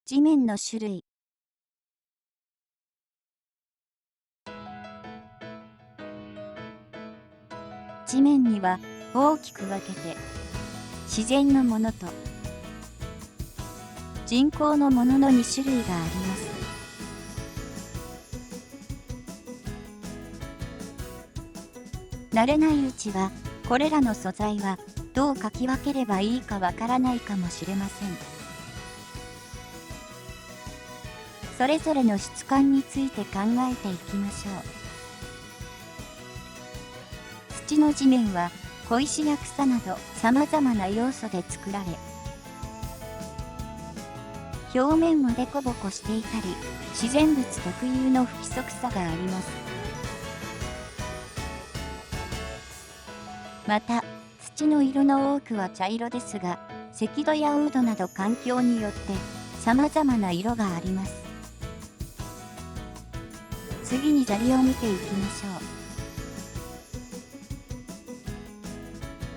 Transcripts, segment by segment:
地面の種類。地面には大きく分けて、自然のものと人工のものの2種類があります。慣れないうちは、これらの素材はどう書き分ければいいかわからないかもしれません。それぞれの質感について考えていきましょう。土の地面は小石や草など様々な要素で作られ、表面はデコボコしていたり、自然物特有の不規則さがあります。また、土の色の多くは茶色ですが、赤土や黄土など環境によって様々な色があります。次に砂利を見ていきましょ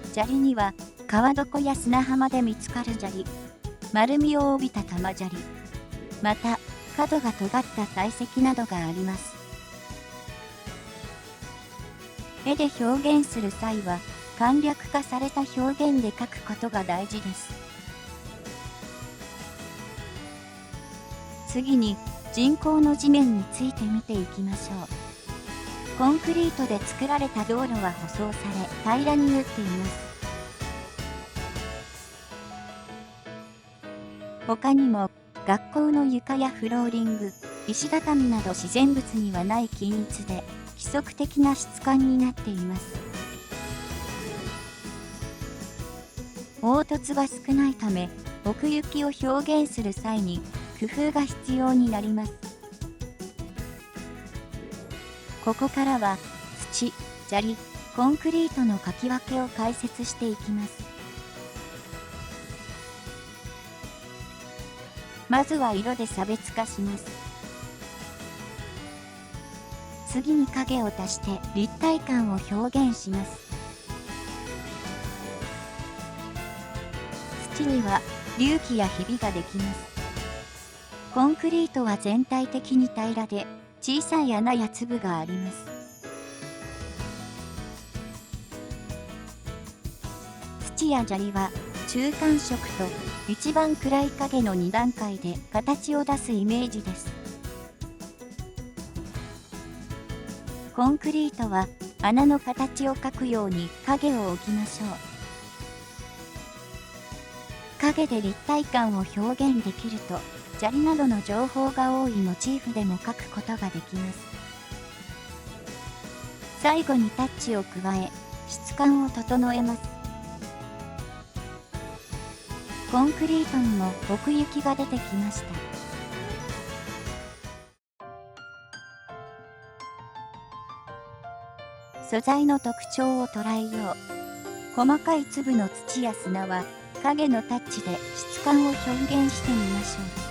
う。砂利には川床や砂浜で見つかる砂利、丸みを帯びた玉砂利、また角が尖った砕石などがあります。絵で表現する際は簡略化された表現で描くことが大事です。次に人工の地面について見ていきましょう。コンクリートで作られた道路は舗装され平らになっています。他にも学校の床やフローリング、石畳など自然物にはない均一で規則的な質感になっています。凹凸が少ないため、奥行きを表現する際に工夫が必要になります。ここからは土、砂利、コンクリートの書き分けを解説していきます。まずは色で差別化します。次に影を足して立体感を表現します。土には隆起やひびができます。コンクリートは全体的に平らで小さい穴や粒があります。土や砂利は中間色と一番暗い影の2段階で形を出すイメージです。コンクリートは穴の形を描くように影を置きましょう。影で立体感を表現できると、砂利などの情報が多いモチーフでも描くことができます。最後にタッチを加え、質感を整えます。コンクリートにも奥行きが出てきました。素材の特徴を捉えよう。細かい粒の土や砂は影のタッチで質感を表現してみましょう。